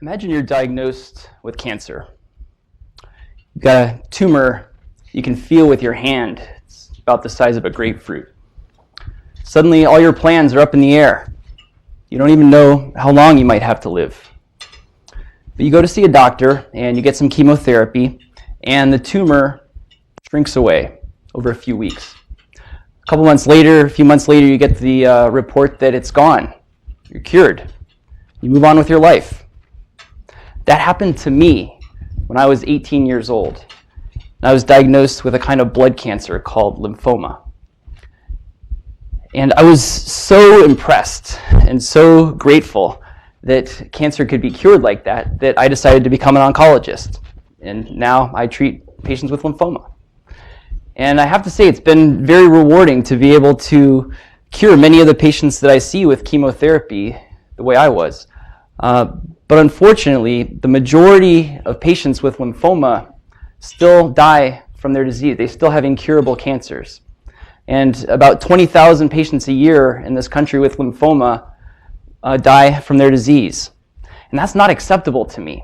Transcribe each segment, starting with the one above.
Imagine you're diagnosed with cancer. You've got a tumor you can feel with your hand. It's about the size of a grapefruit. Suddenly, all your plans are up in the air. You don't even know how long you might have to live. But you go to see a doctor, and you get some chemotherapy, and the tumor shrinks away over a few weeks. A few months later, you get the report that it's gone. You're cured. You move on with your life. That happened to me when I was 18 years old. I was diagnosed with a kind of blood cancer called lymphoma. And I was so impressed and so grateful that cancer could be cured like that, that I decided to become an oncologist. And now I treat patients with lymphoma. And I have to say, it's been very rewarding to be able to cure many of the patients that I see with chemotherapy the way I was. But unfortunately, the majority of patients with lymphoma still die from their disease. They still have incurable cancers. And about 20,000 patients a year in this country with lymphoma die from their disease. And that's not acceptable to me.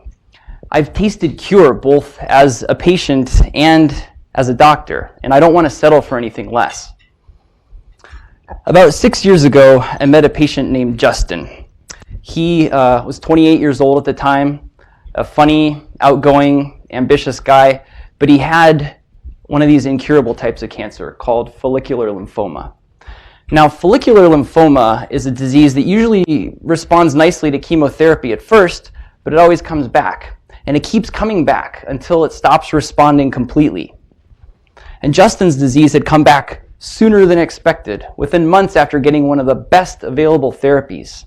I've tasted cure both as a patient and as a doctor, and I don't want to settle for anything less. About 6 years ago, I met a patient named Justin. He was 28 years old at the time, a funny, outgoing, ambitious guy, but he had one of these incurable types of cancer called follicular lymphoma. Now, follicular lymphoma is a disease that usually responds nicely to chemotherapy at first, but it always comes back. And it keeps coming back until it stops responding completely. And Justin's disease had come back sooner than expected, within months after getting one of the best available therapies.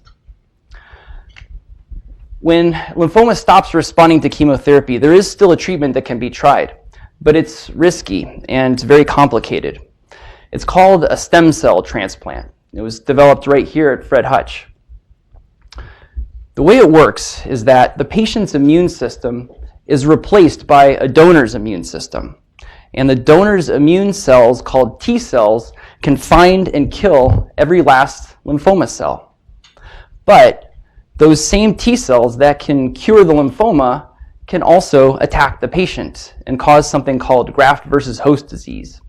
When lymphoma stops responding to chemotherapy, there is still a treatment that can be tried, but it's risky and very complicated. It's called a stem cell transplant. It was developed right here at Fred Hutch. The way it works is that the patient's immune system is replaced by a donor's immune system. And the donor's immune cells, called T cells, can find and kill every last lymphoma cell. But those same T cells that can cure the lymphoma can also attack the patient and cause something called graft versus host disease.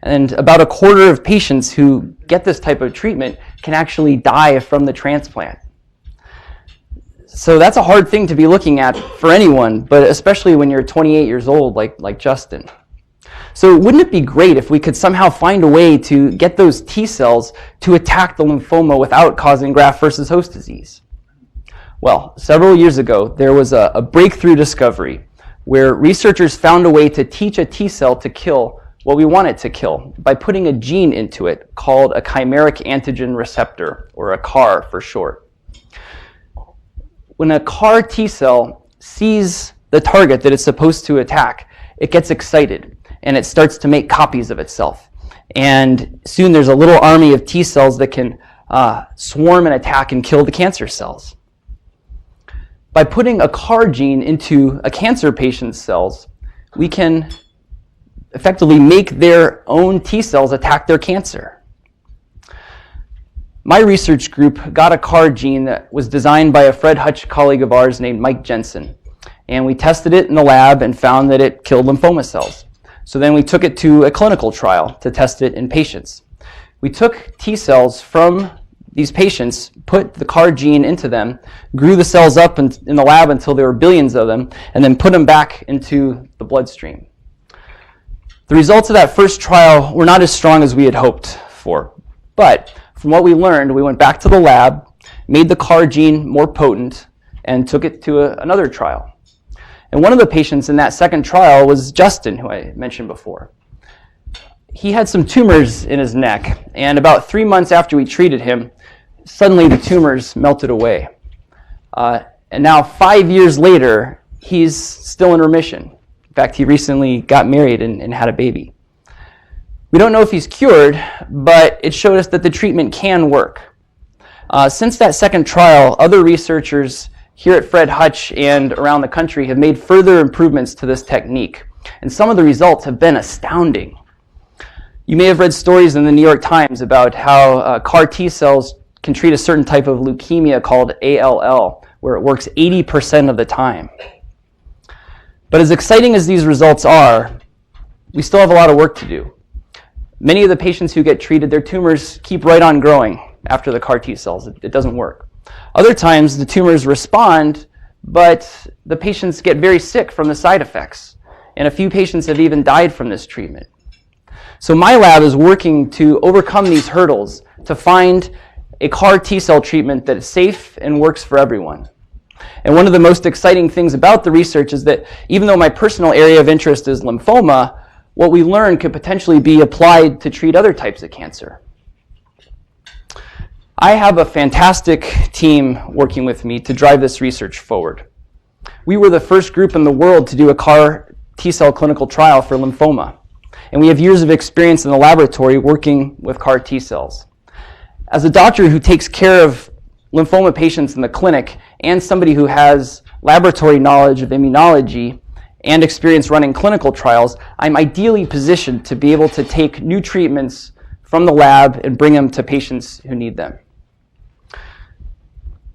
And about a quarter of patients who get this type of treatment can actually die from the transplant. So that's a hard thing to be looking at for anyone, but especially when you're 28 years old like Justin. So wouldn't it be great if we could somehow find a way to get those T cells to attack the lymphoma without causing graft versus host disease? Well, several years ago, there was a breakthrough discovery where researchers found a way to teach a T cell to kill what we want it to kill by putting a gene into it called a chimeric antigen receptor, or a CAR for short. When a CAR T cell sees the target that it's supposed to attack, it gets excited and it starts to make copies of itself. And soon there's a little army of T cells that can swarm and attack and kill the cancer cells. By putting a CAR gene into a cancer patient's cells, we can effectively make their own T cells attack their cancer. My research group got a CAR gene that was designed by a Fred Hutch colleague of ours named Mike Jensen. And we tested it in the lab and found that it killed lymphoma cells. So then we took it to a clinical trial to test it in patients. We took T cells from these patients, put the CAR gene into them, grew the cells up in the lab until there were billions of them, and then put them back into the bloodstream. The results of that first trial were not as strong as we had hoped for. But from what we learned, we went back to the lab, made the CAR gene more potent, and took it to another trial. And one of the patients in that second trial was Justin, who I mentioned before. He had some tumors in his neck, and about 3 months after we treated him, suddenly the tumors melted away. And now 5 years later, he's still in remission. In fact, he recently got married and had a baby. We don't know if he's cured, but it showed us that the treatment can work. Since that second trial, other researchers here at Fred Hutch and around the country have made further improvements to this technique. And some of the results have been astounding. You may have read stories in the New York Times about how CAR T cells can treat a certain type of leukemia called ALL, where it works 80% of the time. But as exciting as these results are, we still have a lot of work to do. Many of the patients who get treated, their tumors keep right on growing after the CAR T cells. It doesn't work. Other times, the tumors respond, but the patients get very sick from the side effects. And a few patients have even died from this treatment. So my lab is working to overcome these hurdles to find a CAR T-cell treatment that is safe and works for everyone. And one of the most exciting things about the research is that even though my personal area of interest is lymphoma, what we learn could potentially be applied to treat other types of cancer. I have a fantastic team working with me to drive this research forward. We were the first group in the world to do a CAR T-cell clinical trial for lymphoma. And we have years of experience in the laboratory working with CAR T-cells. As a doctor who takes care of lymphoma patients in the clinic and somebody who has laboratory knowledge of immunology and experience running clinical trials, I'm ideally positioned to be able to take new treatments from the lab and bring them to patients who need them.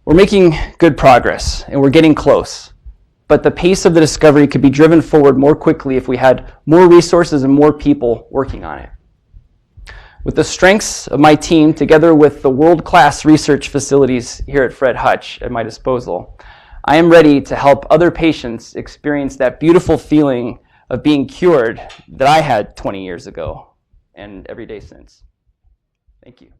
We're making good progress and we're getting close. But the pace of the discovery could be driven forward more quickly if we had more resources and more people working on it. With the strengths of my team, together with the world-class research facilities here at Fred Hutch at my disposal, I am ready to help other patients experience that beautiful feeling of being cured that I had 20 years ago and every day since. Thank you.